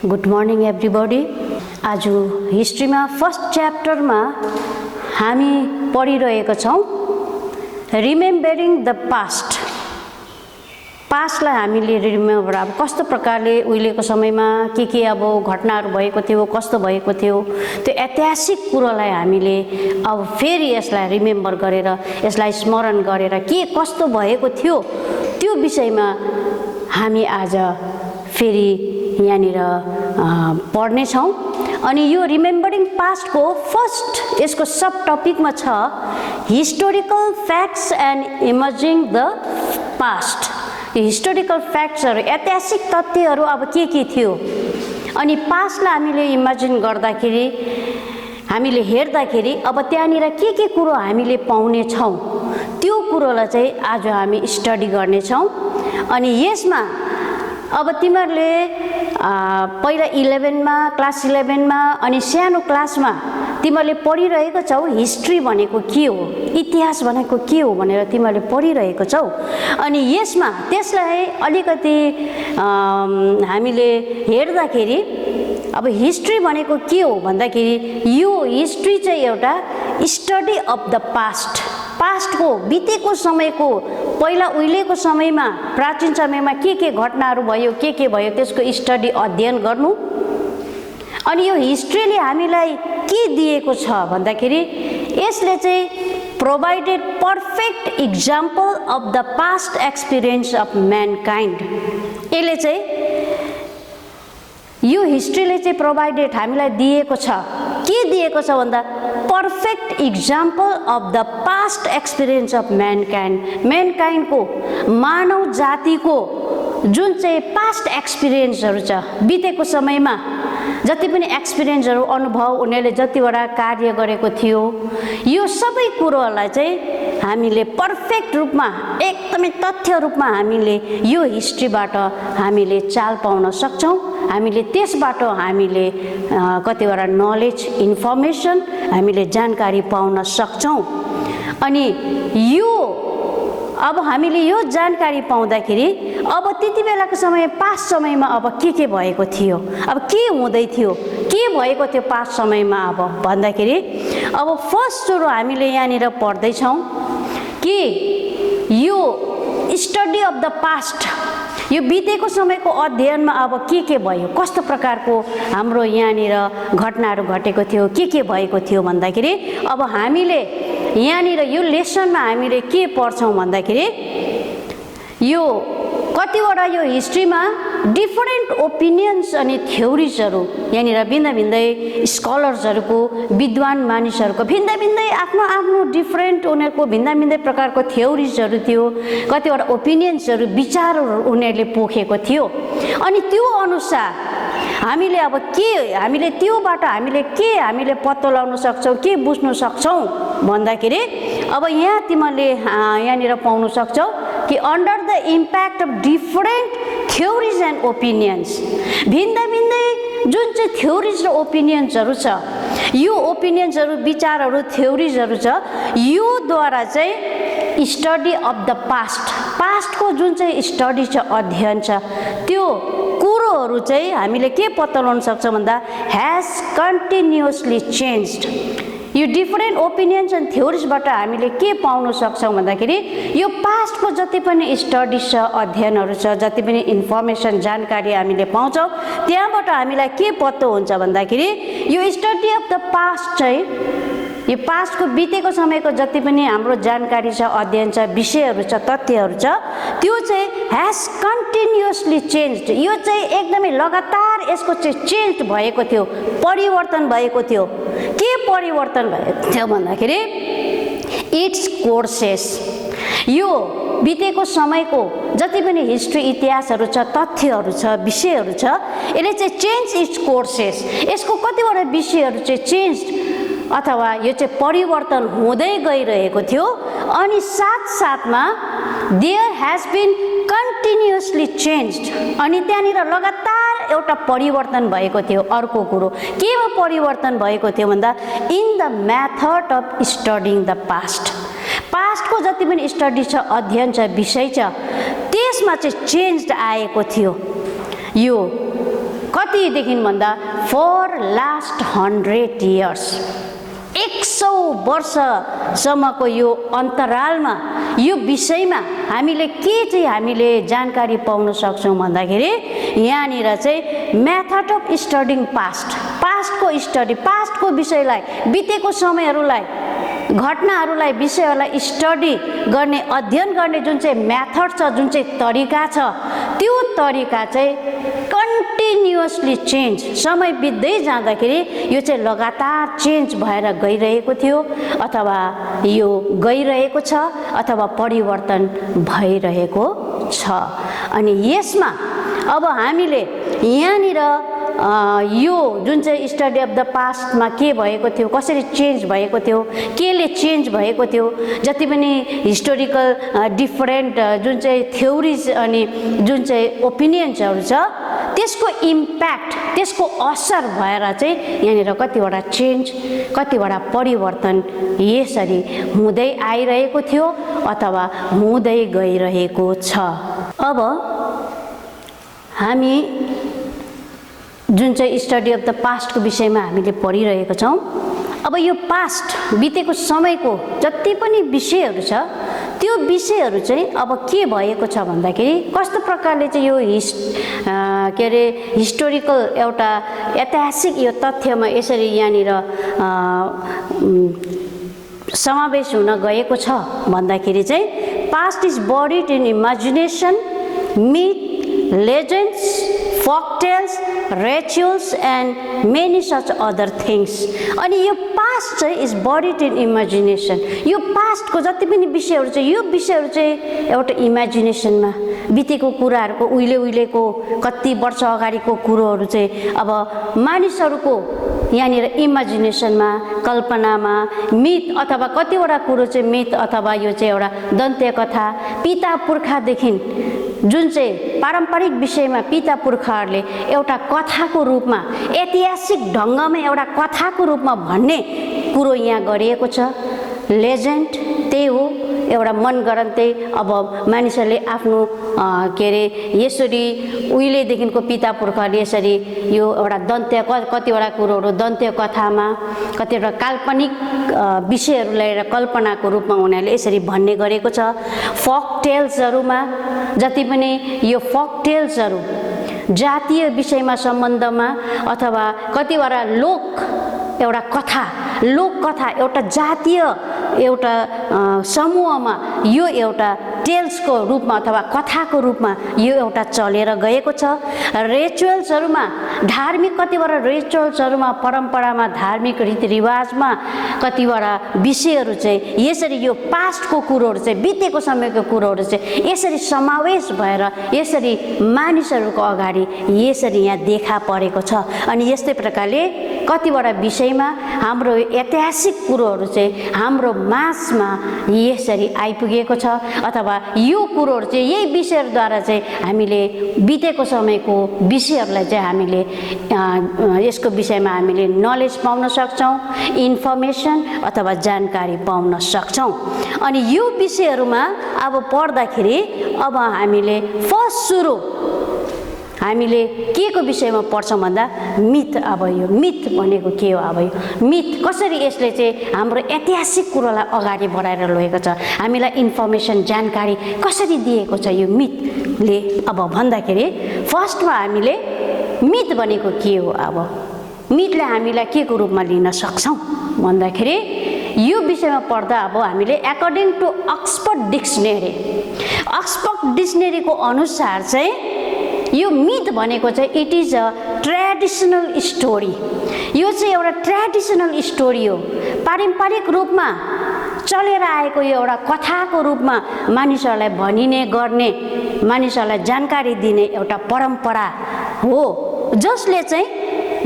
Good morning everybody. आज हिस्ट्रीमा first च्याप्टरमा हामी पढिरहेका छौँ रिमेम्बरिङ द पास्ट। पास्टलाई हामीले रिमेम्बर अब कस्तो प्रकारले उहिलेको समयमा के अब घटनाहरू भएको थियो, कस्तो भएको थियो, त्यो ऐतिहासिक कुरोलाई हामीले अब फेरि यसलाई रिमेम्बर गरेर यसलाई स्मरण गरेर के कस्तो भएको थियो त्यो विषयमा हामी आज फेरि यहाँनिर पढ्नेछौँ। अनि यो रिमेम्बरिङ पास्टको फर्स्ट यसको सब टपिकमा छ historical facts and emerging the past. Historical फ्याक्ट्सहरू ऐतिहासिक तथ्यहरू अब के थियो अनि पास्टलाई हामीले इमेजिन गर्दाखेरि हामीले हेर्दाखेरि अब त्यहाँनिर के कुरो हामीले पाउने छौँ त्यो कुरोलाई चाहिँ आज हामी स्टडी गर्नेछौँ। अनि यसमा अब तिमीहरूले पहिला 11मा क्लास 11मा अनि सानो क्लासमा तिमीहरूले पढिरहेको छौ हिस्ट्री भनेको के हो, इतिहास भनेको के हो भनेर तिमीहरूले पढिरहेको छौ। अनि यसमा त्यसलाई अलिकति हामीले हेर्दाखेरि अब हिस्ट्री भनेको के हो भन्दाखेरि यो हिस्ट्री चाहिँ एउटा स्टडी अफ द पास्ट। पास्टको बितेको समयको पहिला उहिलेको समयमा प्राचीन समयमा के घटनाहरू भयो के भयो त्यसको स्टडी अध्ययन गर्नु। अनि यो हिस्ट्रीले हामीलाई के दिएको छ भन्दाखेरि यसले चाहिँ provided perfect example of the past experience of mankind. यसले चाहिँ यो हिस्ट्रीले चाहिँ प्रोभाइडेड हामीलाई दिएको छ के दिएको छ भन्दा perfect example of the past experience of mankind. म्यानकाइन्डको मानव जातिको जुन चाहिँ पास्ट एक्सपिरियन्सहरू छ बितेको समयमा जति पनि एक्सपिरियन्सहरू अनुभव उनीहरूले जतिवटा कार्य गरेको थियो यो सबै कुरोहरूलाई चाहिँ हामीले पर्फेक्ट रूपमा एकदमै तथ्य रूपमा हामीले यो हिस्ट्रीबाट हामीले चाल पाउन सक्छौँ। हामीले त्यसबाट हामीले कतिवटा नलेज इन्फर्मेसन हामीले जानकारी पाउन सक्छौँ। अनि यो अब हामीले यो जानकारी पाउँदाखेरि अब त्यति बेलाको समय पास्ट समयमा अब के भएको थियो, अब के हुँदै थियो, के भएको थियो पास्ट समयमा अब भन्दाखेरि अब फर्स्ट सुरु हामीले यहाँनिर पढ्दैछौँ कि यो स्टडी अफ द पास्ट यो बितेको समयको अध्ययनमा अब के भयो, कस्तो प्रकारको हाम्रो यहाँनिर घटनाहरू घटेको थियो, के भएको थियो भन्दाखेरि अब हामीले यहाँनिर यो लेसनमा हामीले के पढ्छौँ भन्दाखेरि यो कतिवटा यो हिस्ट्रीमा डिफरेन्ट ओपिनियन्स अनि थ्योरिजहरू यहाँनिर भिन्दै स्कलर्सहरूको विद्वान मानिसहरूको भिन्दै आफ्नो डिफरेन्ट उनीहरूको भिन्दै प्रकारको थ्योरिजहरू थियो, कतिवटा ओपिनियन्सहरू विचारहरू उनीहरूले पोखेको थियो। अनि त्यो अनुसार हामीले अब हामीले त्योबाट हामीले पत्तो लगाउन सक्छौँ, के बुझ्न सक्छौँ भन्दाखेरि अब यहाँ तिमीहरूले यहाँनिर पाउन सक्छौ कि under the impact of different theories and opinions भिन्दै जुन चाहिँ थ्योरिज र ओपिनियन्सहरू छ यो ओपिनियन्सहरू विचारहरू थ्योरिजहरू छ योद्वारा चाहिँ स्टडी अफ द पास्टको जुन चाहिँ स्टडी छ अध्ययन छ त्यो कुरोहरू चाहिँ हामीले के पत्ता लगाउन सक्छौँ भन्दा ह्याज कन्टिन्युअसली चेन्ज्ड। यो डिफरेन्ट ओपिनियन्स एन्ड थ्योरिजबाट हामीले के पाउन सक्छौँ भन्दाखेरि यो पास्टको जति पनि स्टडिज छ अध्ययनहरू छ जति पनि इन्फर्मेसन जानकारी हामीले पाउँछौँ त्यहाँबाट हामीलाई के पत्तो हुन्छ भन्दाखेरि यो स्टडी अफ द पास्ट चाहिँ यो पास्टको बितेको समयको जति पनि हाम्रो जानकारी छ अध्ययन छ विषयहरू छ तथ्यहरू छ त्यो चाहिँ ह्याज कन्टिन्युअसली चेन्ज्ड। यो चाहिँ एकदमै लगातार यसको चाहिँ चेन्ज भएको थियो, परिवर्तन भएको थियो। के परिवर्तन भएको थियो भन्दाखेरि इट्स कोर्सेस यो बितेको समयको जति पनि हिस्ट्री इतिहासहरू छ तथ्यहरू छ विषयहरू छ यसले चाहिँ चेन्ज इट्स कोर्सेस। यसको कतिवटा विषयहरू चाहिँ चेन्ज अथवा यो चाहिँ परिवर्तन हुँदै गइरहेको थियो। अनि साथसाथमा there has been continuously changed अनि त्यहाँनिर लगातार एउटा परिवर्तन भएको थियो। अर्को कुरो केमा परिवर्तन भएको थियो भन्दा in the method of studying the पास्टको जति पनि स्टडी छ अध्ययन छ विषय छ त्यसमा चाहिँ चेन्ज आएको थियो। यो कतिदेखि भन्दा फर लास्ट 100 years 100 वर्षसम्मको यो अन्तरालमा यो विषयमा हामीले के चाहिँ हामीले जानकारी पाउन सक्छौँ भन्दाखेरि यहाँनिर चाहिँ मेथड अफ स्टडिङ पास्टको स्टडी, पास्टको विषयलाई, बितेको समयहरूलाई, घटनाहरूलाई, विषयहरूलाई स्टडी गर्ने, अध्ययन गर्ने जुन चाहिँ मेथड छ, जुन चाहिँ तरिका छ, त्यो तरिका चाहिँ कन्टिन्युअसली चेन्ज, समय बित्दै जाँदाखेरि यो चाहिँ लगातार चेन्ज भएर गइरहेको थियो अथवा यो गइरहेको छ अथवा परिवर्तन भइरहेको छ। अनि यसमा अब हामीले यहाँनिर यो जुन चाहिँ स्टडी अफ द पास्टमा के भएको थियो, कसरी चेन्ज भएको थियो, केले चेन्ज भएको थियो, जति पनि हिस्टोरिकल डिफरेन्ट जुन चाहिँ थ्योरिज अनि जुन चाहिँ ओपिनियन्सहरू छ त्यसको इम्प्याक्ट, त्यसको असर भएर चाहिँ यहाँनिर कतिवटा चेन्ज, कतिवटा परिवर्तन यसरी हुँदै आइरहेको थियो अथवा हुँदै गइरहेको छ। अब हामी जुन चाहिँ स्टडी अफ द पास्टको विषयमा हामीले पढिरहेको छौँ। अब यो पास्ट बितेको समयको जति पनि विषयहरू छ त्यो विषयहरू चाहिँ अब के भएको छ भन्दाखेरि कस्तो प्रकारले चाहिँ यो हिस्टोरिकल एउटा ऐतिहासिक यो तथ्यमा यसरी यहाँनिर समावेश हुन गएको छ भन्दाखेरि चाहिँ past is embodied in imagination, myth, legends, folktales, rituals and many such other things. अनि यो पास्ट चाहिँ इज बडिड इन इमेजिनेसन, यो पास्टको जति पनि विषयहरू चाहिँ यो विषयहरू चाहिँ एउटा इमेजिनेसनमा बितेको कुराहरूको उहिलेको कति वर्ष अगाडिको कुरोहरू चाहिँ अब मानिसहरूको यहाँनिर इमेजिनेसनमा, कल्पनामा, मिथ अथवा कतिवटा कुरो चाहिँ मिथ अथवा यो चाहिँ एउटा दन्त्य कथा पिता पुर्खादेखि जुन चाहिँ पारम्परिक विषयमा पिता पुर्खाहरूले एउटा कथाको रूपमा, ऐतिहासिक ढङ्गमा एउटा कथाको रूपमा भन्ने कुरो यहाँ गरिएको छ। लेजेन्ड त्यही हो, एउटा मनगढन्ते अब मानिसहरूले आफ्नो यसरी उहिलेदेखिको पिता पुर्खाले यसरी यो एउटा दन्त्य कतिवटा कुरोहरू दन्त्य कथामा, कतिवटा काल्पनिक विषयहरू लिएर कल्पनाको रूपमा उनीहरूले यसरी भन्ने गरेको छ। फक टेल्सहरूमा जति पनि यो फक टेल्सहरू जातीय विषयमा सम्बन्धमा अथवा कतिवटा एउटा कथा, लोक कथा एउटा जातीय एउटा समूहमा यो एउटा टेल्सको रूपमा अथवा कथाको रूपमा यो एउटा चलेर गएको छ। रिचुअल्सहरूमा, धार्मिक कतिवटा रिचुअल्सहरूमा, परम्परामा, धार्मिक रीतिरिवाजमा कतिवटा विषयहरू चाहिँ यसरी यो पास्टको कुरोहरू चाहिँ बितेको समयको कुरोहरू चाहिँ यसरी समावेश भएर यसरी मानिसहरूको अगाडि यसरी यहाँ देखा परेको छ। अनि यस्तै प्रकारले कतिवटा विषयमा हाम्रो ऐतिहासिक कुरोहरू चाहिँ हाम्रो माझमा यसरी आइपुगेको छ अथवा यो कुरोहरू चाहिँ यही विषयहरूद्वारा चाहिँ हामीले बितेको समयको विषयहरूलाई चाहिँ हामीले यसको विषयमा हामीले नलेज पाउन सक्छौँ, इन्फर्मेसन अथवा जानकारी पाउन सक्छौँ। अनि यो विषयहरूमा अब पढ्दाखेरि अब हामीले फर्स्ट सुरु हामीले के को विषयमा पढ्छौँ भन्दा मिथ। अब यो मिथ भनेको के हो? अब यो मिथ कसरी यसले चाहिँ हाम्रो ऐतिहासिक कुरोलाई अगाडि बढाएर लगेको छ, हामीलाई इन्फर्मेसन जानकारी कसरी दिएको छ यो मिथले। अब भन्दाखेरि फर्स्टमा हामीले मिथ भनेको के हो? अब मिथले हामीलाई के को रूपमा लिन सक्छौँ भन्दाखेरि यो विषयमा पढ्दा अब हामीले एकर्डिङ टु अक्सफोर्ड डिक्सनेरीको अनुसार चाहिँ यो मिथ भनेको चाहिँ it is a traditional story. यो चाहिँ एउटा ट्रेडिसनल स्टोरी हो, पारम्परिक रूपमा चलेर आएको यो एउटा कथाको रूपमा मानिसहरूलाई भनिने गर्ने, मानिसहरूलाई जानकारी दिने एउटा परम्परा हो, जसले चाहिँ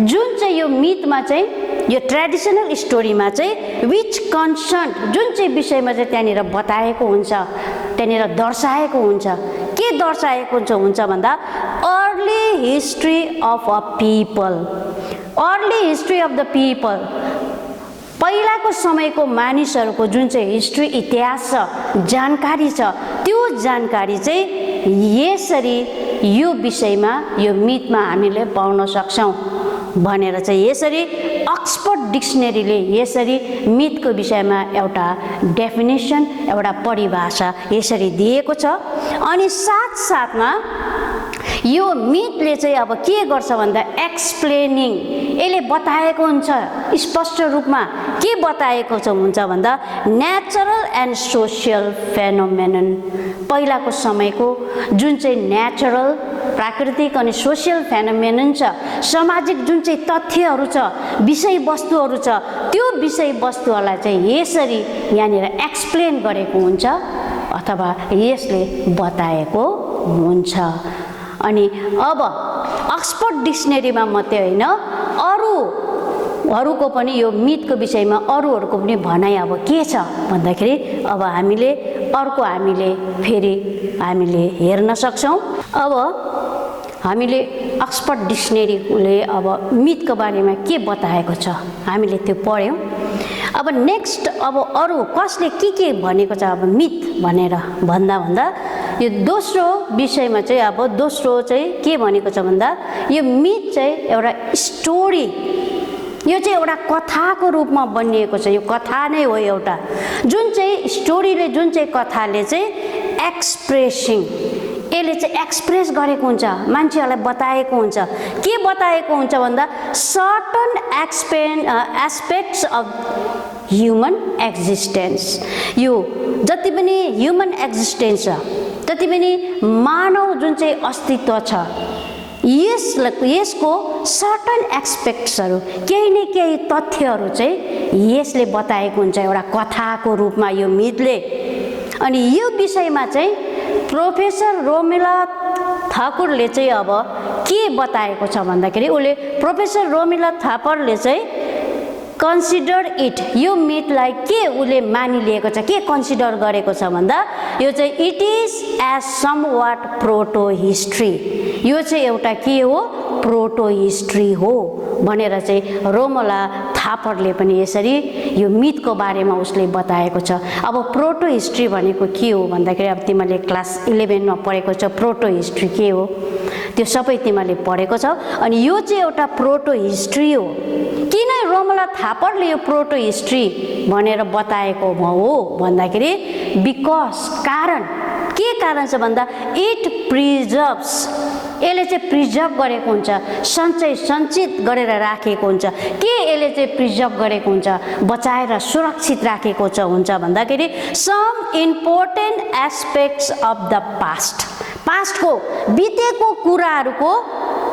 जुन चाहिँ यो मिथमा चाहिँ यो ट्रेडिसनल स्टोरीमा चाहिँ विच कन्सर्न जुन चाहिँ विषयमा चाहिँ त्यहाँनिर बताएको हुन्छ, त्यहाँनिर दर्शाएको हुन्छ, के दर्शाएको हुन्छ भन्दा early history of a people, early history of the people, पहिलाको समयको मानिसहरूको जुन चाहिँ हिस्ट्री, इतिहास छ, जानकारी छ, त्यो जानकारी चाहिँ यसरी यो विषयमा यो मिथमा हामीले पाउन सक्छौँ भनेर चाहिँ यसरी अक्सफोर्ड डिक्सनरीले यसरी मिथको विषयमा एउटा डेफिनेसन एउटा परिभाषा यसरी दिएको छ। अनि साथसाथमा यो मिथले चाहिँ अब के गर्छ भन्दा एक्सप्लेनिङ यसले बताएको हुन्छ स्पष्ट रूपमा के बताएको हुन्छ भन्दा नेचरल एन्ड सोसियल फेनोमेनन पहिलाको समयको जुन चाहिँ नेचरल प्राकृतिक अनि सोसियल फेनोमेनन छ सामाजिक जुन चाहिँ तथ्यहरू छ विषयवस्तुहरू छ त्यो विषयवस्तुहरूलाई चाहिँ यसरी यहाँनिर एक्सप्लेन गरेको हुन्छ अथवा यसले बताएको हुन्छ। अनि अब अक्सफोर्ड डिक्सनरीमा मात्रै होइन अरूहरूको पनि यो मिथको विषयमा अरूहरूको पनि भनाइ अब के छ भन्दाखेरि अब हामीले फेरि हेर्न सक्छौँ। अब हामीले अक्सफोर्ड डिक्सनरीले अब मिथको बारेमा के बताएको छ हामीले त्यो पढ्यौँ। अब नेक्स्ट अब अरू कसले के भनेको छ अब मिथ भनेर भन्दा यो दोस्रो विषयमा चाहिँ अब दोस्रो चाहिँ के भनेको छ भन्दा यो मिथ चाहिँ एउटा स्टोरी यो चाहिँ एउटा कथाको रूपमा बनिएको छ। यो कथा नै हो एउटा जुन चाहिँ स्टोरीले जुन चाहिँ कथाले चाहिँ एक्सप्रेसिङ यसले चाहिँ एक्सप्रेस गरेको हुन्छ मान्छेहरूलाई बताएको हुन्छ। के बताएको हुन्छ भन्दा certain aspects of human existence यो जति पनि ह्युमन एक्जिस्टेन्स छ जति पनि मानव जुन चाहिँ अस्तित्व छ यसको सर्टन एस्पेक्ट्सहरू केही न केही तथ्यहरू चाहिँ यसले बताएको हुन्छ एउटा कथाको रूपमा यो मिथले। अनि यो विषयमा चाहिँ प्रोफेसर रोमिला थाकुरले चाहिँ अब के बताएको छ भन्दाखेरि उसले प्रोफेसर रोमिला थापरले चाहिँ कन्सिडर इट यो मिथलाई के उसले मानिलिएको छ के कन्सिडर गरेको छ भन्दा यो चाहिँ it is as somewhat proto history यो चाहिँ एउटा के हो प्रोटो हिस्ट्री हो भनेर चाहिँ रोमिला थापरले पनि यसरी यो मिथको बारेमा उसले बताएको छ। अब प्रोटो हिस्ट्री भनेको के हो भन्दाखेरि अब तिमीले क्लास 11 मा पढेको छ प्रोटो हिस्ट्री के हो त्यो सबै तिमीले पढेको छौ। अनि यो चाहिँ एउटा प्रोटो हिस्ट्री हो। किन रोमिला थापरले यो प्रोटो हिस्ट्री भनेर बताएको हो भन्दाखेरि बिकज के कारण छ भन्दा इट प्रिजर्भ्स यसले चाहिँ प्रिजर्भ गरेको हुन्छ सञ्चित गरेर राखेको हुन्छ। के यसले चाहिँ प्रिजर्भ गरेको हुन्छ बचाएर सुरक्षित राखेको हुन्छ भन्दाखेरि some important aspects of the पास्टको बितेको कुराहरूको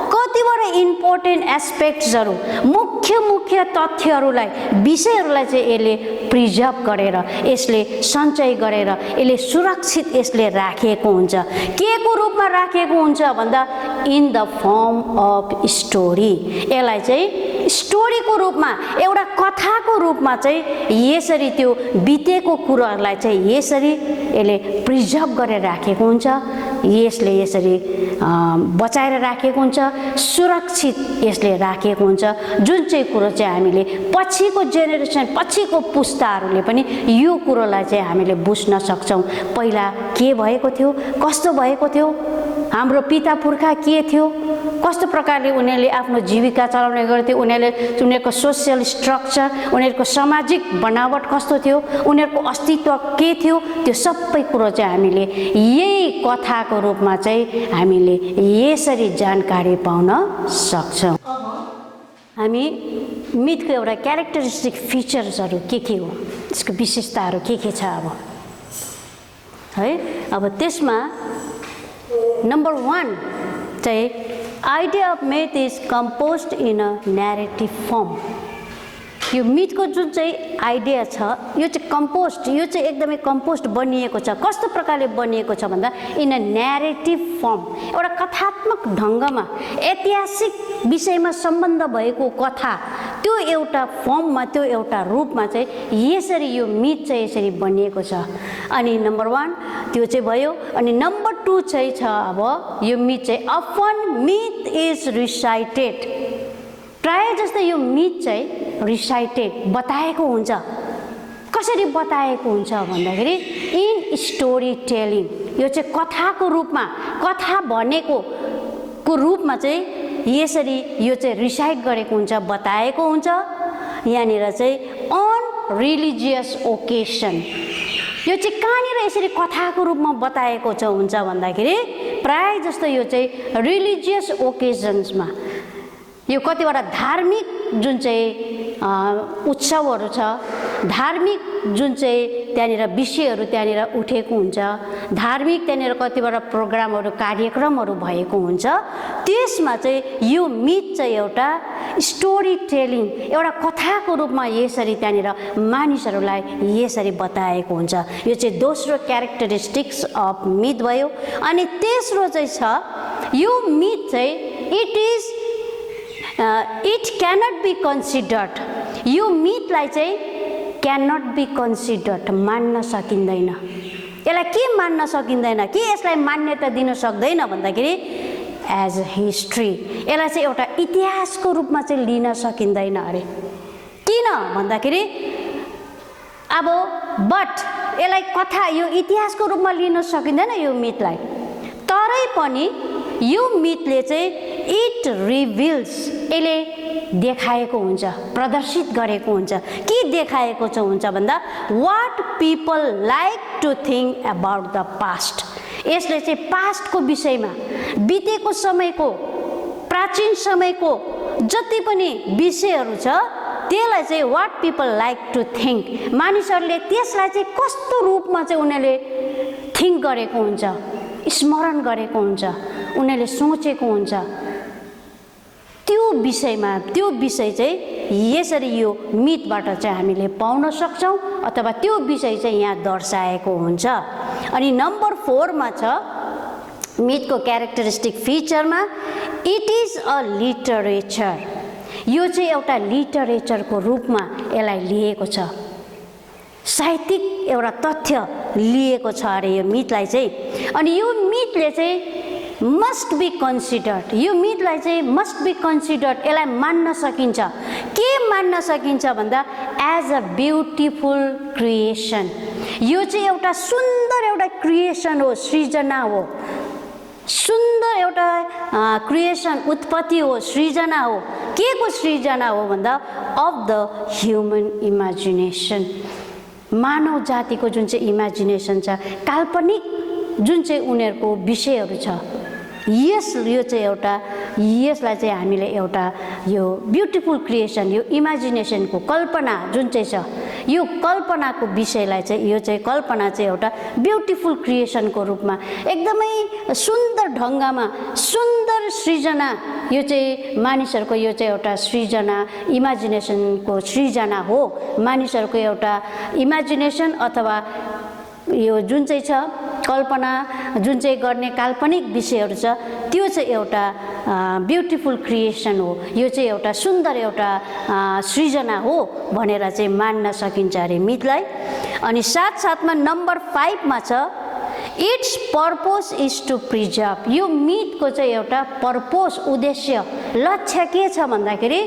कतिवटा इम्पोर्टेन्ट एस्पेक्ट्सहरू मुख्य तथ्यहरूलाई विषयहरूलाई चाहिँ यसले प्रिजर्भ गरेर यसले सञ्चय गरेर यसले सुरक्षित यसले राखेको हुन्छ। के को रूपमा राखेको हुन्छ भन्दा in the form of story यसलाई चाहिँ स्टोरीको रूपमा एउटा कथाको रूपमा चाहिँ यसरी त्यो बितेको कुराहरूलाई चाहिँ यसरी यसले प्रिजर्भ गरेर राखेको हुन्छ यसले यसरी बचाएर राखेको हुन्छ सुरक्षित यसले राखेको हुन्छ जुन चाहिँ कुरो चाहिँ हामीले पछिको जेनेरेसन पछिको पुस्ताहरूले पनि यो कुरोलाई चाहिँ हामीले बुझ्न सक्छौँ पहिला के भएको थियो कस्तो भएको थियो हाम्रो पिता पुर्खा के थियो कस्तो प्रकारले उनीहरूले आफ्नो जीविका चलाउने गर्थे उनीहरूको सोसियल स्ट्रक्चर उनीहरूको सामाजिक बनावट कस्तो थियो उनीहरूको अस्तित्व के थियो त्यो सबै कुरो चाहिँ हामीले यही कथाको रूपमा चाहिँ हामीले यसरी जानकारी पाउन सक्छौँ। हामी मिथको एउटा क्यारेक्टरिस्टिक फिचर्सहरू के हो यसको विशेषताहरू के छ अब है। अब त्यसमा नम्बर 1 चाहिँ idea of myth is composed in a narrative form. यो मिथको जुन चाहिँ आइडिया छ यो चाहिँ कम्पोस्ट यो चाहिँ एकदमै कम्पोस्ट बनिएको छ कस्तो प्रकारले बनिएको छ भन्दा इन अ न्यारेटिभ फर्म एउटा कथात्मक ढङ्गमा ऐतिहासिक विषयमा सम्बन्ध भएको कथा त्यो एउटा फर्ममा त्यो एउटा रूपमा चाहिँ यसरी यो मिथ चाहिँ यसरी बनिएको छ। अनि नम्बर 1 त्यो चाहिँ भयो। अनि नम्बर 2 चाहिँ छ अब यो मिथ चाहिँ अफन मिथ इज रिसाइटेड प्राय जस्तो यो मिथ चाहिँ रिसाइटेड बताएको हुन्छ कसरी बताएको हुन्छ भन्दाखेरि इन स्टोरी टेलिङ, यो चाहिँ कथाको रूपमा, कथा भनेको रूपमा चाहिँ यसरी यो चाहिँ रिसाइट गरेको हुन्छ, बताएको हुन्छ। यहाँनिर चाहिँ अन रिलिजियस ओकेसन, यो चाहिँ कहाँनिर यसरी कथाको रूपमा बताएको हुन्छ भन्दाखेरि प्राय जस्तो यो चाहिँ रिलिजियस ओकेजन्समा, यो कतिवटा धार्मिक जुन चाहिँ उत्सवहरू छ, धार्मिक जुन चाहिँ त्यहाँनिर विषयहरू त्यहाँनिर उठेको हुन्छ, धार्मिक त्यहाँनिर कतिवटा प्रोग्रामहरू कार्यक्रमहरू भएको हुन्छ, त्यसमा चाहिँ यो मिथ चाहिँ एउटा स्टोरी टेलिङ, एउटा कथाको रूपमा यसरी त्यहाँनिर मानिसहरूलाई यसरी बताएको हुन्छ। यो चाहिँ दोस्रो क्यारेक्टरिस्टिक्स अफ मिथ भयो। अनि तेस्रो चाहिँ छ यो मिथ चाहिँ इट क्यानट बी कन्सिडर्ड, यो मिथलाई चाहिँ क्यानट बी कन्सिडर्ड, मान्न सकिँदैन। यसलाई के मान्न सकिँदैन, के यसलाई मान्यता दिन सक्दैन भन्दाखेरि एज हिस्ट्री, यसलाई चाहिँ एउटा इतिहासको रूपमा चाहिँ लिन सकिँदैन अरे। किन भन्दाखेरि अब बट यसलाई कथा, यो इतिहासको रूपमा लिन सकिँदैन यो मिथलाई, तरै पनि यो मिथले चाहिँ इट रिभिल्स, यसले देखाएको हुन्छ, प्रदर्शित गरेको हुन्छ। के देखाएको हुन्छ भन्दा what people like to think about the past, यसले चाहिँ पास्टको विषयमा, बितेको समयको, प्राचीन समयको जति पनि विषयहरू छ त्यसलाई चाहिँ what people like to think, मानिसहरूले त्यसलाई चाहिँ कस्तो रूपमा चाहिँ उनीहरूले थिङ्क गरेको हुन्छ, स्मरण गरेको हुन्छ, उनीहरूले सोचेको हुन्छ, त्यो विषयमा, त्यो विषय चाहिँ यसरी यो मिथबाट चाहिँ हामीले पाउन सक्छौँ, अथवा त्यो विषय चाहिँ यहाँ दर्शाएको हुन्छ। अनि नम्बर 4 मा छ मिथको क्यारेक्टरिस्टिक फिचरमा इट इज अ लिटरेचर, यो चाहिँ एउटा लिटरेचरको रूपमा यसलाई लिएको छ, साहित्यिक एउटा तथ्य लिएको छ अरे यो मिथलाई चाहिँ। अनि यो मिथले चाहिँ मस्ट बी कन्सिडर्ड, यो मिथलाई चाहिँ मस्ट बी कन्सिडर्ड, यसलाई मान्न सकिन्छ। के मान्न सकिन्छ भन्दा एज अ ब्युटिफुल क्रिएसन, यो चाहिँ एउटा सुन्दर एउटा क्रिएसन हो, सृजना हो, सुन्दर एउटा क्रिएसन, उत्पत्ति हो, सृजना हो। के को सृजना हो भन्दा अफ द ह्युमन इमेजिनेसन, मानव जातिको जुन चाहिँ इमेजिनेसन छ, काल्पनिक जुन चाहिँ उनीहरूको विषयहरू छ, यो चाहिँ एउटा, यसलाई चाहिँ हामीले एउटा यो ब्युटिफुल क्रिएसन, यो इमेजिनेसनको कल्पना जुन चाहिँ छ, यो कल्पनाको विषयलाई चाहिँ, यो चाहिँ कल्पना चाहिँ एउटा ब्युटिफुल क्रिएसनको रूपमा एकदमै सुन्दर ढङ्गमा, सुन्दर सृजना, यो चाहिँ मानिसहरूको यो चाहिँ एउटा सृजना, इमेजिनेसनको सृजना हो। मानिसहरूको एउटा इमेजिनेसन अथवा यो जुन चाहिँ छ कल्पना, जुन चाहिँ गर्ने काल्पनिक विषयहरू छ, त्यो चाहिँ एउटा ब्युटिफुल क्रिएसन हो, यो चाहिँ एउटा सुन्दर एउटा सृजना हो भनेर चाहिँ मान्न सकिन्छ अरे मिथलाई। अनि साथसाथमा नम्बर 5 मा छ its purpose is to preserve, यो मिथको चाहिँ एउटा पर्पोज, उद्देश्य, लक्ष्य के छ भन्दाखेरि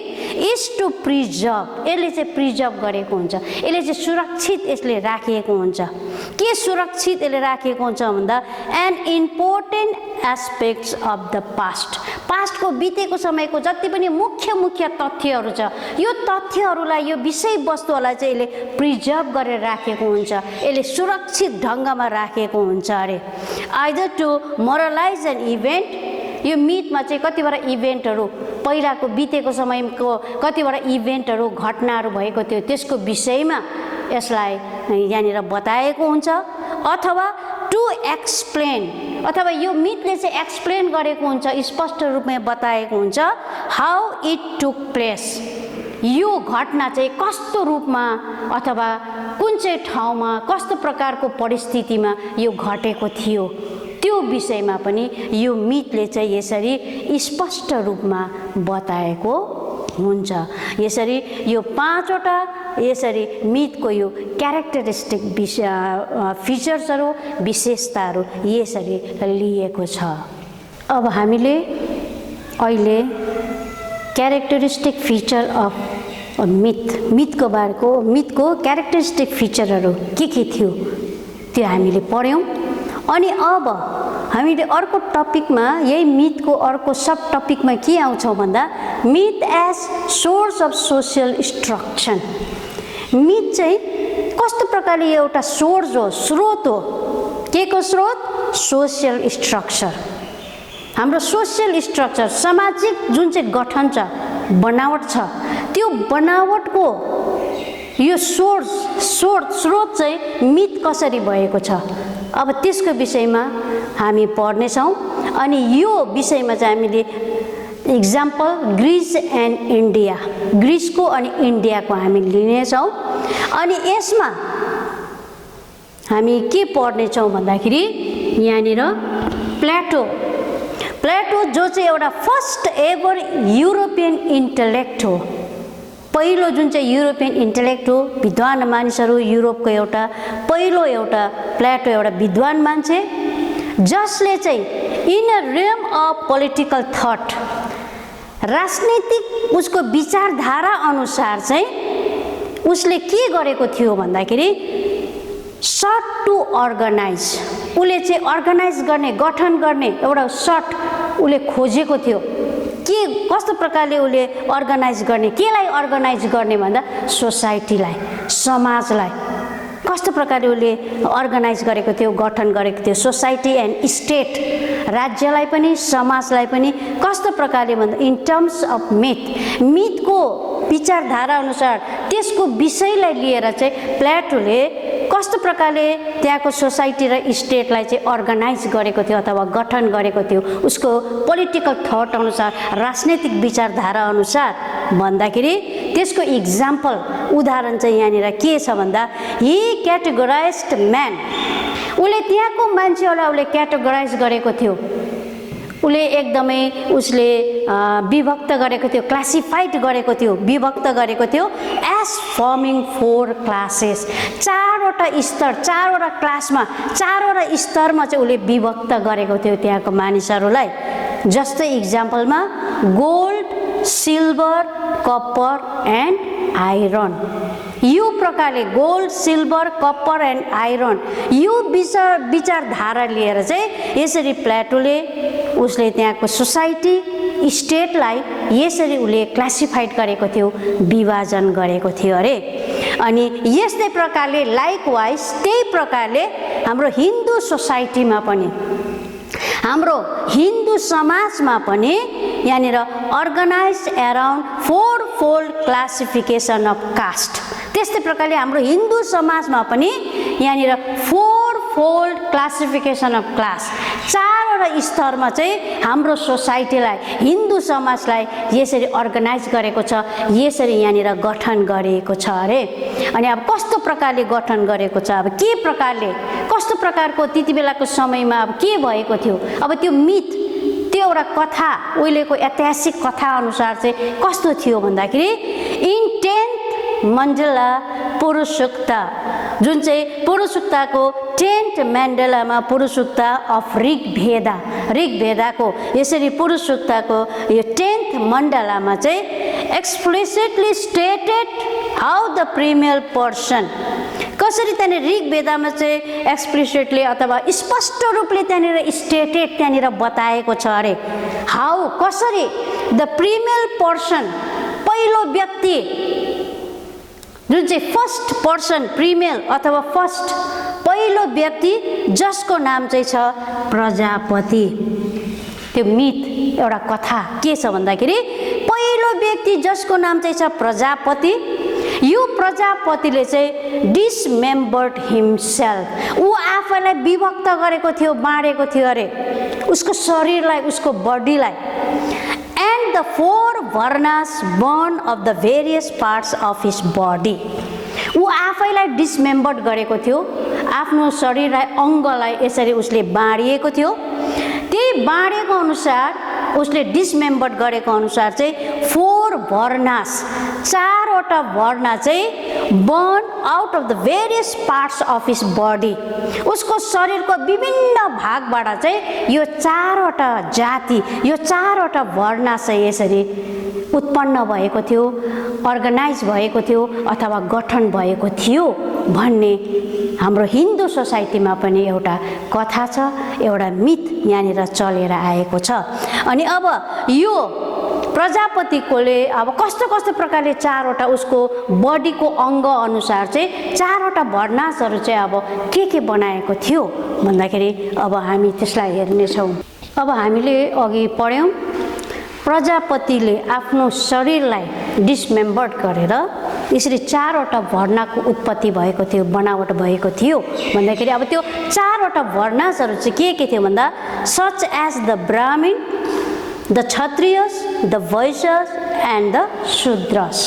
इज टु प्रिजर्भ, यसले चाहिँ प्रिजर्भ गरेको हुन्छ, यसले चाहिँ सुरक्षित यसले राखिएको हुन्छ। के सुरक्षित यसले राखिएको हुन्छ भन्दा an important aspects of the past, पास्टको बितेको समयको जति पनि मुख्य मुख्य तथ्यहरू छ, यो तथ्यहरूलाई, यो विषयवस्तुहरूलाई चाहिँ यसले प्रिजर्भ गरेर राखेको हुन्छ, यसले सुरक्षित ढङ्गमा राखेको हुन्छ अरे। Either to moralise an event, यो मिथमा चाहिँ कतिवटा इभेन्टहरू, पहिलाको बितेको समयको कतिवटा इभेन्टहरू, घटनाहरू भएको थियो, त्यसको विषयमा यसलाई यहाँनिर बताएको हुन्छ, अथवा टु एक्सप्लेन, अथवा यो मिथले चाहिँ एक्सप्लेन गरेको हुन्छ, स्पष्ट रूपमा बताएको हुन्छ हाउ इट टुक प्लेस, यो घटना चाहिँ कस्तो रूपमा अथवा कुन चाहिँ ठाउँमा, कस्तो प्रकारको परिस्थितिमा यो घटेको थियो, त्यो विषयमा पनि यो मिथले चाहिँ यसरी स्पष्ट रूपमा बताएको हुन्छ। यसरी यो 5वटा यसरी मिथको यो क्यारेक्टरिस्टिक फिचर्सहरू, विशेषताहरू यसरी लिएको छ। अब हामीले अहिले क्यारेक्टरिस्टिक फिचर अफ मिथको क्यारेक्टरिस्टिक फिचरहरू के थियो त्यो हामीले पढ्यौँ। अनि अब हामीले अर्को टपिकमा यही मिथको अर्को सब टपिकमा के आउँछौँ भन्दा myth as source of social structure. Myth चाहिँ कस्तो प्रकारले एउटा सोर्स हो, स्रोत हो। के को स्रोत? Social structure. हाम्रो सोसियल स्ट्रक्चर, सामाजिक जुन चाहिँ गठन छ, बनावट छ, त्यो बनावटको यो स्रोत चाहिँ मिथ कसरी भएको छ, अब त्यसको विषयमा हामी पढ्नेछौँ। अनि यो विषयमा चाहिँ हामीले इक्जाम्पल ग्रिस एन्ड इन्डिया, ग्रिसको अनि इन्डियाको हामी लिनेछौँ। अनि यसमा हामी के पढ्नेछौँ भन्दाखेरि यहाँनिर प्लेटो जो चाहिँ एउटा फर्स्ट एभर युरोपियन इन्टेलेक्ट हो, पहिलो जुन चाहिँ युरोपियन इन्टेलेक्ट हो, विद्वान मानिसहरू, युरोपको पहिलो प्लेटो एउटा विद्वान मान्छे, जसले चाहिँ in a realm of political thought, राजनीतिक उसको विचारधारा अनुसार चाहिँ उसले के गरेको थियो भन्दाखेरि सर्ट टु अर्गनाइज, उसले चाहिँ अर्गनाइज गर्ने, गठन गर्ने एउटा सर्ट उसले खोजेको थियो। के कस्तो प्रकारले उसले अर्गनाइज गर्ने, केलाई अर्गनाइज गर्ने भन्दा सोसाइटीलाई, समाजलाई कस्तो प्रकारले उसले अर्गनाइज गरेको थियो, गठन गरेको थियो। सोसाइटी एन्ड स्टेट, राज्यलाई पनि समाजलाई पनि कस्तो प्रकारले भन्दा इन टर्म्स अफ मिथको विचारधारा अनुसार त्यसको विषयलाई लिएर चाहिँ प्लेटोले कस्तो प्रकारले त्यहाँको सोसाइटी र स्टेटलाई चाहिँ अर्गनाइज गरेको थियो अथवा गठन गरेको थियो उसको पोलिटिकल थट अनुसार, राजनैतिक विचारधारा अनुसार भन्दाखेरि त्यसको इक्जाम्पल उदाहरण चाहिँ यहाँनिर के छ भन्दा ही क्याटेगोराइज्ड म्यान, उसले त्यहाँको मान्छेहरूलाई उसले क्याटेगोराइज गरेको थियो। उसले एकदमै विभक्त गरेको थियो, क्लासिफाइड गरेको थियो, विभक्त गरेको थियो एज फर्मिङ 4 क्लासेस, 4वटा स्तर, 4वटा क्लासमा, 4वटा स्तरमा चाहिँ उसले विभक्त गरेको थियो त्यहाँको मानिसहरूलाई। जस्तै इक्जाम्पलमा gold, silver, copper and iron, यो प्रकारले gold, silver, copper and iron यो विचारधारा लिएर चाहिँ यसरी प्लेटोले उसले त्यहाँको सोसाइटी, स्टेटलाई यसरी उसले क्लासिफाइड गरेको थियो, विभाजन गरेको थियो अरे। अनि यस्तै प्रकारले लाइकवाइज त्यही प्रकारले हाम्रो हिन्दू सोसाइटीमा पनि, हाम्रो हिन्दू समाजमा पनि यहाँनिर organize around 4-fold classification of caste, त्यस्तै प्रकारले हाम्रो हिन्दू समाजमा पनि यहाँनिर 4-fold क्लासिफिकेसन अफ क्लास, 4वटा स्तरमा चाहिँ हाम्रो सोसाइटीलाई, हिन्दू समाजलाई यसरी अर्गनाइज गरेको छ, यसरी यहाँनिर गठन गरेको छ अरे। अनि अब कस्तो प्रकारले गठन गरेको छ, अब के प्रकारले, कस्तो प्रकारको त्यति बेलाको समयमा अब के भएको थियो, अब त्यो मिथ, त्यो एउटा कथा, उहिलेको ऐतिहासिक कथा अनुसार चाहिँ कस्तो थियो भन्दाखेरि इन 10th मण्डला पुरुषोक्ता, जुन चाहिँ पुरुषोक्ताको 10th मण्डलामा पुरुषोक्ता अफ ऋग्वेदाको यसरी पुरुषोक्ताको यो 10th मण्डलामा चाहिँ explicitly stated how the primeval person, कसरी त्यहाँनिर ऋग्वेदामा चाहिँ एक्सप्लिसिटली अथवा स्पष्ट रूपले त्यहाँनिर स्टेटेड त्यहाँनिर बताएको छ अरे, हाउ कसरी द प्रिमियल पर्सन, पहिलो व्यक्ति जुन चाहिँ फर्स्ट पर्सन, प्रिमियल अथवा फर्स्ट पहिलो व्यक्ति जसको नाम चाहिँ छ प्रजापति, त्यो मिथ एउटा कथा के छ भन्दाखेरि पहिलो व्यक्ति जसको नाम चाहिँ छ प्रजापति, यो प्रजापतिले चाहिँ डिसमेम्बर्ड हिमसेल्फ, ऊ आफैलाई विभक्त गरेको थियो, बाँडेको थियो अरे, उसको शरीरलाई, उसको बडीलाई। And the 4 varnas born of the various parts of his body, ऊ आफैलाई डिसमेम्बर्ड गरेको थियो, आफ्नो शरीरलाई, अङ्गलाई यसरी उसले बाँडिएको थियो। त्यही बाँडेको अनुसार, उसले डिसमेम्बर्ड गरेको अनुसार चाहिँ 4 भर्नास, चारवटा भर्ना चाहिँ born out of the various parts of his body, उसको शरीरको विभिन्न भागबाट चाहिँ यो चारवटा जाति, यो चारवटा भर्ना चाहिँ यसरी उत्पन्न भएको थियो, अर्गनाइज भएको थियो अथवा गठन भएको थियो भन्ने हाम्रो हिन्दू सोसाइटीमा पनि एउटा कथा छ, एउटा मिथ यहाँनिर चलेर आएको छ। अनि अब यो प्रजापतिकोले अब कस्तो कस्तो प्रकारले चारवटा उसको बडीको अङ्ग अनुसार चाहिँ चारवटा भर्नासहरू चाहिँ अब के बनाएको थियो भन्दाखेरि अब हामी त्यसलाई हेर्नेछौँ। अब हामीले अघि पढ्यौँ प्रजापतिले आफ्नो शरीरलाई डिसमेम्बर्ड गरेर यसरी चारवटा भर्नाको उत्पत्ति भएको थियो, बनावट भएको थियो भन्दाखेरि अब त्यो चारवटा भर्नासहरू चाहिँ के थियो भन्दा such as the Brahmans, the Kshatriyas, the Vaishyas and the Shudras.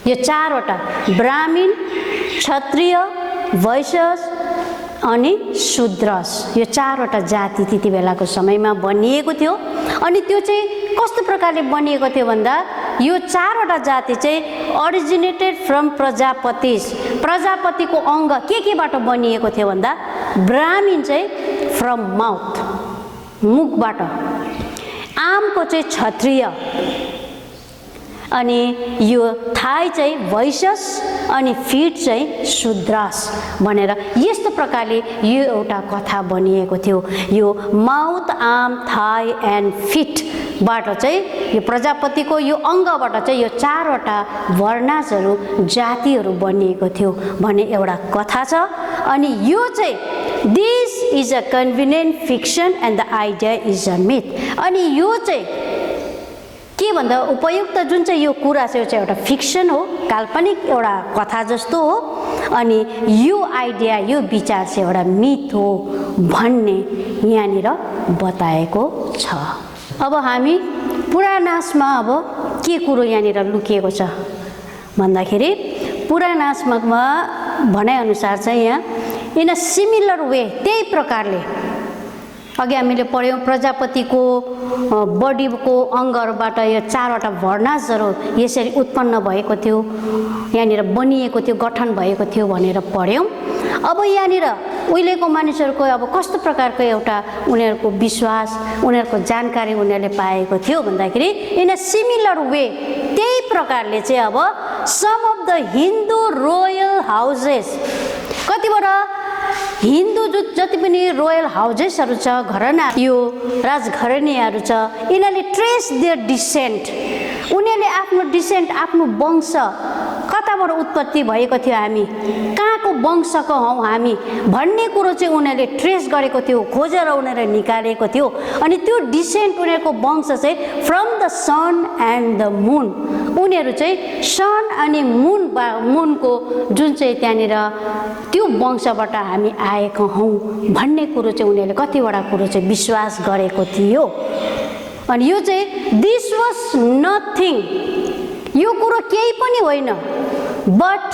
यो चारवटा ब्राह्मण, क्षत्रिय, वैश्यस अनि शूद्रस, यो चारवटा जाति त्यति बेलाको समयमा बनिएको थियो। अनि त्यो चाहिँ कस्तो प्रकारले बनिएको थियो भन्दा यो चारवटा जाति चाहिँ अरिजिनेटेड फ्रम प्रजापतिस, प्रजापतिको अङ्ग केबाट बनिएको थियो भन्दा ब्राह्मण चाहिँ फ्रम माउथ, मुखबाट, आमको चाहिँ क्षत्रिय, अनि यो थाई चाहिँ वैश्यस अनि फिट चाहिँ शूद्रस भनेर यस्तो प्रकारले यो एउटा कथा बनिएको थियो। यो माउथ, आम, थाई एन्ड फिटबाट चाहिँ यो प्रजापतिको यो अङ्गबाट चाहिँ यो चारवटा वर्णासहरू जातिहरू बनिएको थियो भन्ने एउटा कथा छ। अनि यो चाहिँ this is a convenient fiction and the idea is a myth. अनि यो चाहिँ के भन्दा उपयुक्त जुन चाहिँ यो कुरा चाहिँ यो चाहिँ एउटा फिक्सन हो, काल्पनिक एउटा कथा जस्तो हो, अनि यो आइडिया, यो विचार चाहिँ एउटा मिथ हो भन्ने यहाँनिर बताएको छ। अब हामी पुरानासमा अब के कुरो यहाँनिर लुकिएको छ भन्दाखेरि पुरानासमा भनाइअनुसार चाहिँ यहाँ इन अ सिमिलर वे, त्यही प्रकारले अघि हामीले पढ्यौँ प्रजापतिको बडीको अङ्गहरूबाट यो चारवटा वर्णासहरू यसरी उत्पन्न भएको थियो, यहाँनिर बनिएको थियो, गठन भएको थियो भनेर पढ्यौँ। अब यहाँनिर उहिलेको मानिसहरूको अब कस्तो प्रकारको एउटा उनीहरूको विश्वास, उनीहरूको जानकारी उनीहरूले पाएको थियो भन्दाखेरि इन अ सिमिलर वे, त्यही प्रकारले चाहिँ अब some of the Hindu royal houses, कतिवटा हिन्दू जति पनि रोयल हाउसेसहरू छ, घरना, यो राजघरानीहरू छ, यिनीहरूले ट्रेस देयर डिसेन्ट, उनीहरूले आफ्नो डिसेन्ट, आफ्नो वंश कताबाट उत्पत्ति भएको थियो, हामी कहाँको वंशको हौँ हामी भन्ने कुरो चाहिँ उनीहरूले ट्रेस गरेको थियो, खोजेर उनीहरूले निकालेको थियो। अनि त्यो डिसेन्ट, उनीहरूको वंश चाहिँ from the sun and the moon, उनीहरू चाहिँ सन अनि मुनको जुन चाहिँ त्यहाँनिर त्यो वंशबाट हामी आएको हौँ भन्ने कुरो चाहिँ उनीहरूले कतिवटा कुरो चाहिँ विश्वास गरेको थियो। अनि यो चाहिँ दिस वाज नथिङ, यो कुरो केही पनि होइन, but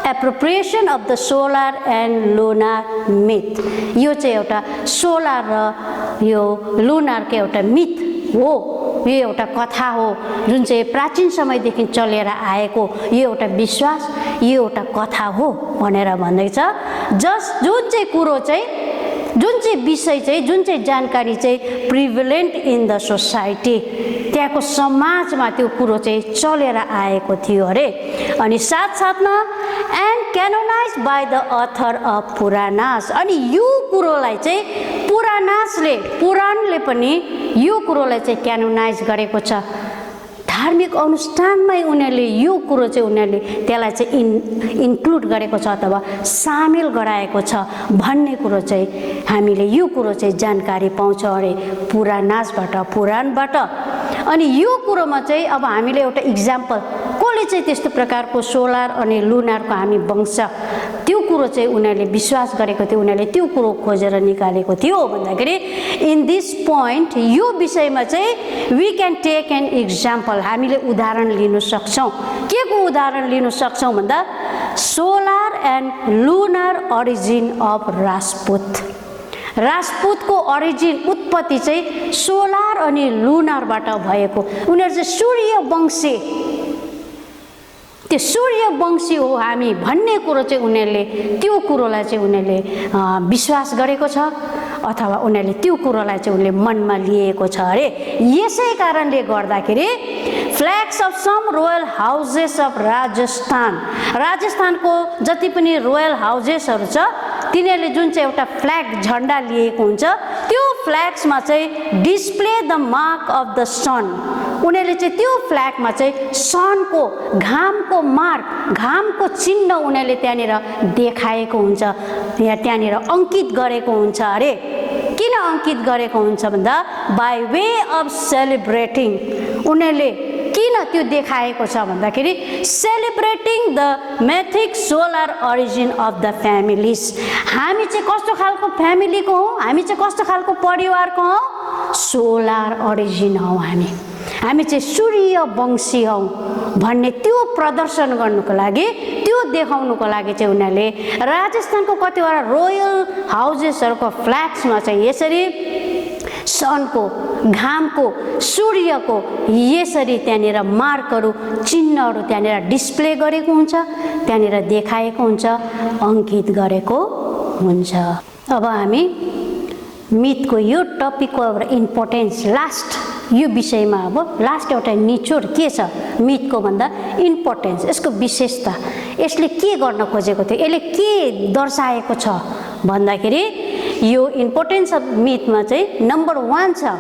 appropriation of the solar and lunar myth, यो चाहिँ एउटा सोलर र यो लुनारको एउटा मिथ हो, यो एउटा कथा हो जुन चाहिँ प्राचीन समयदेखि चलेर आएको यो एउटा विश्वास, यो एउटा कथा हो भनेर भन्दैछ। जुन चाहिँ कुरो चाहिँ, जुन चाहिँ विषय चाहिँ, जुन चाहिँ जानकारी चाहिँ प्रिभलेन्ट इन द सोसाइटी, त्यहाँको समाजमा त्यो कुरो चाहिँ चलेर आएको थियो अरे। अनि साथसाथमा and canonize by the author of Puranas, अनि यो कुरोलाई चाहिँ पुराणले पनि यो कुरोलाई चाहिँ क्यानोनाइज गरेको छ, धार्मिक अनुष्ठानमै उनीहरूले यो कुरो चाहिँ उनीहरूले त्यसलाई चाहिँ इन्क्लुड गरेको छ अथवा सामेल गराएको छ भन्ने कुरो चाहिँ हामीले यो कुरो चाहिँ जानकारी पाउँछौँ अरे पुराणबाट। अनि यो कुरोमा चाहिँ अब हामीले एउटा इक्जाम्पल, कसले चाहिँ त्यस्तो प्रकारको सोलर अनि लुनारको हामी वंश, त्यो कुरो चाहिँ उनीहरूले विश्वास गरेको थियो, उनीहरूले त्यो कुरो खोजेर निकालेको थियो भन्दाखेरि इन दिस पोइन्ट, यो विषयमा चाहिँ we can take an example, हामीले उदाहरण लिन सक्छौँ। के को उदाहरण लिन सक्छौँ भन्दा solar and lunar origin of Rajput, राजपूतको ओरिजिन उत्पत्ति चाहिँ सोलर अनि लुनारबाट भएको। उनीहरू चाहिँ सूर्यवंशी, त्यो सूर्यवंशी हो हामी भन्ने कुरो चाहिँ उनीहरूले त्यो कुरोलाई चाहिँ उनीहरूले विश्वास गरेको छ अथवा उनीहरूले त्यो कुरोलाई चाहिँ उनले मनमा लिएको छ अरे। यसै कारणले गर्दाखेरि flags of some royal houses of राजस्थानको जति पनि रोयल हाउसेसहरू छ तिनीहरूले जुन चाहिँ एउटा फ्ल्याग झन्डा लिएको हुन्छ त्यो फ्ल्याग्समा चाहिँ display the mark of the sun, उनीहरूले चाहिँ त्यो फ्ल्यागमा चाहिँ सनको घामको मार्क, घामको चिन्ह उनीहरूले त्यहाँनिर देखाएको हुन्छ, त्यहाँनिर अङ्कित गरेको हुन्छ अरे। किन अङ्कित गरेको हुन्छ भन्दा बाई वे अफ सेलिब्रेटिङ, उनीहरूले किन त्यो देखाएको छ भन्दाखेरि celebrating the mythic solar origin of the families. हामी चाहिँ कस्तो खालको फ्यामिलीको हौँ, हामी चाहिँ कस्तो खालको परिवारको हौँ, सोलर ओरिजिन हौँ हामी चाहिँ सूर्यवंशी हौँ भन्ने त्यो प्रदर्शन गर्नुको लागि, त्यो देखाउनुको लागि चाहिँ उनीहरूले राजस्थानको कतिवटा रोयल हाउसेसहरूको फ्ल्याग्समा चाहिँ यसरी सनको, घामको, सूर्यको यसरी त्यहाँनिर मार्कहरू, चिन्हहरू त्यहाँनिर डिस्प्ले गरेको हुन्छ, त्यहाँनिर देखाएको हुन्छ, अङ्कित गरेको हुन्छ। अब हामी मिथको यो टपिकको एउटा इम्पोर्टेन्स लास्ट यो विषयमा अब लास्ट एउटा निचोड के छ मिथको भन्दा इम्पोर्टेन्स, यसको विशेषता, यसले के गर्न खोजेको थियो, यसले के दर्शाएको छ भन्दाखेरि यो इम्पोर्टेन्स अफ मिथमा चाहिँ नम्बर 1 छ,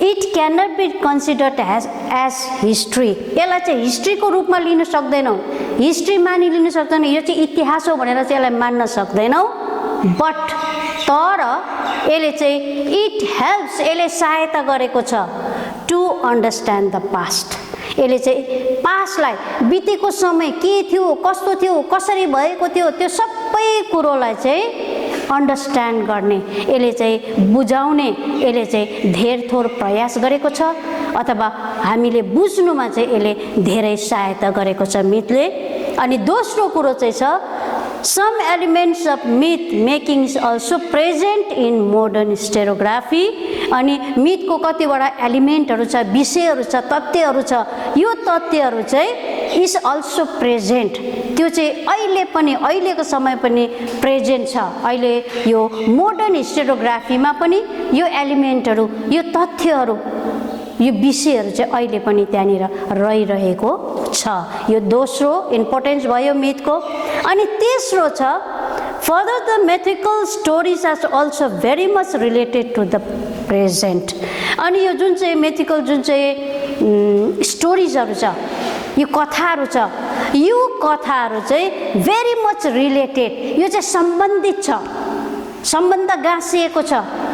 it can not be considered as history. यसलाई चाहिँ हिस्ट्रीको रूपमा लिन सक्दैनौँ, हिस्ट्री मानिलिन सक्दैनौँ, यो चाहिँ इतिहास हो भनेर चाहिँ यसलाई मान्न सक्दैनौँ। बट तर यसले चाहिँ इट हेल्प्स, यसले सहायता गरेको छ टु अन्डरस्ट्यान्ड द पास्ट। यसले चाहिँ पास्टलाई, बितेको समय के थियो, कस्तो थियो, कसरी भएको थियो, त्यो सबै कुरोलाई चाहिँ अन्डरस्ट्यान्ड गर्ने, यसले चाहिँ बुझाउने, यसले चाहिँ धेर थोर प्रयास गरेको छ अथवा हामीले बुझ्नुमा चाहिँ यसले धेरै सहायता गरेको छ मिथले। अनि दोस्रो कुरो चाहिँ छ some elements of myth making is also present in modern historiography। अनि मिथको कतिवटा एलिमेन्टहरू छ, विषयहरू छ, तथ्यहरू छ, यो तथ्यहरू चाहिँ इज अल्सो प्रेजेन्ट, त्यो चाहिँ अहिले पनि, अहिलेको समय पनि प्रेजेन्ट छ। अहिले यो मोडर्न हिस्टोरियोग्राफीमा पनि यो एलिमेन्टहरू, यो तथ्यहरू, यो विषयहरू चाहिँ अहिले पनि त्यहाँनिर रहिरहेको छ। यो दोस्रो इम्पोर्टेन्स भयो मिथको। अनि तेस्रो छ further the mythical stories are also very much related to the present. अनि यो जुन चाहिँ मेथिकल जुन चाहिँ स्टोरिजहरू छ, यो कथाहरू छ, यो कथाहरू चाहिँ भेरी मच रिलेटेड, यो चाहिँ सम्बन्धित छ, सम्बन्ध गाँसिएको छ।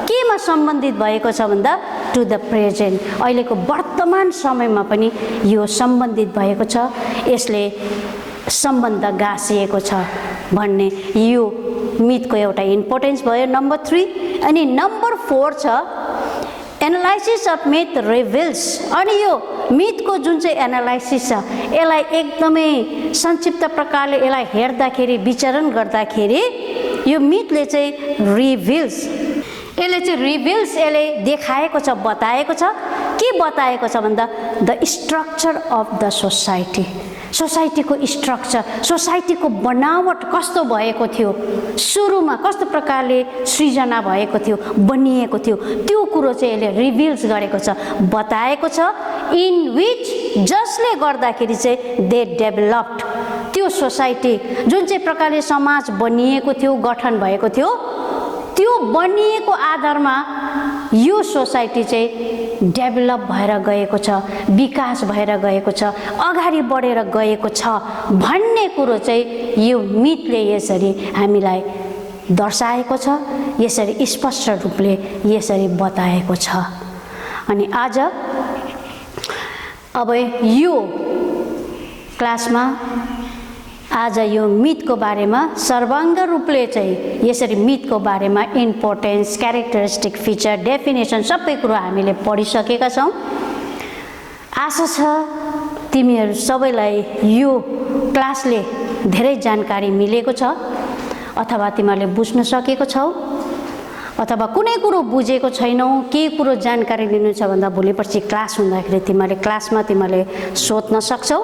केमा सम्बन्धित भएको छ भन्दा टु द प्रेजेन्ट, अहिलेको वर्तमान समयमा पनि यो सम्बन्धित भएको छ, यसले सम्बन्ध गाँसिएको छ भन्ने यो मिथको एउटा इम्पोर्टेन्स भयो नम्बर 3। अनि नम्बर 4 छ एनालाइसिस अफ मिथ रिभिल्स। अनि यो मिथको जुन चाहिँ एनालाइसिस छ यसलाई एकदमै संक्षिप्त प्रकारले यसलाई हेर्दाखेरि, विचरण गर्दाखेरि यो मिथले चाहिँ रिभिल्स, यसले चाहिँ रिभिल्स, यसले देखाएको छ, बताएको छ। के बताएको छ भन्दा the structure of the society, सोसाइटीको स्ट्रक्चर, सोसाइटीको बनावट कस्तो भएको थियो, सुरुमा कस्तो प्रकारले सृजना भएको थियो, बनिएको थियो, त्यो कुरो चाहिँ यसले रिभिल्स गरेको छ, बताएको छ। इन विच, जसले गर्दाखेरि चाहिँ दे डेभलप्ड, त्यो सोसाइटी जुन चाहिँ प्रकारले समाज बनिएको थियो, गठन भएको थियो, त्यो बनिएको आधारमा यो सोसाइटी चाहिँ डेभलप भएर गएको छ, विकास भएर गएको छ, अगाडि बढेर गएको छ भन्ने कुरो चाहिँ यो मिथले यसरी हामीलाई दर्शाएको छ, यसरी स्पष्ट रूपले यसरी बताएको छ। अनि आज अब यो क्लासमा आज यो मिथको बारेमा सर्वाङ्ग रूपले चाहिँ यसरी मिथको बारेमा इम्पोर्टेन्स, क्यारेक्टरिस्टिक, फिचर, डेफिनेसन सबै कुरो हामीले पढिसकेका छौँ। आशा छ तिमीहरू सबैलाई यो क्लासले धेरै जानकारी मिलेको छ अथवा तिमीहरूले बुझ्न सकेको छौ। अथवा कुनै कुरो बुझेको छैनौ, केही कुरो जानकारी लिनु छ भन्दा भोलिपर्सि क्लास हुँदाखेरि तिमीले सोध्न सक्छौ।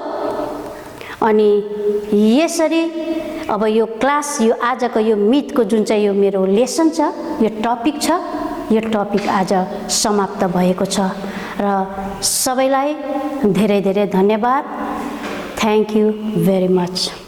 अनि यसरी अब यो क्लास, यो आजको यो मिथको जुन चाहिँ यो मेरो लेसन छ, यो टपिक छ, यो टपिक आज समाप्त भएको छ र सबैलाई धेरै धेरै धन्यवाद। Thank you very much.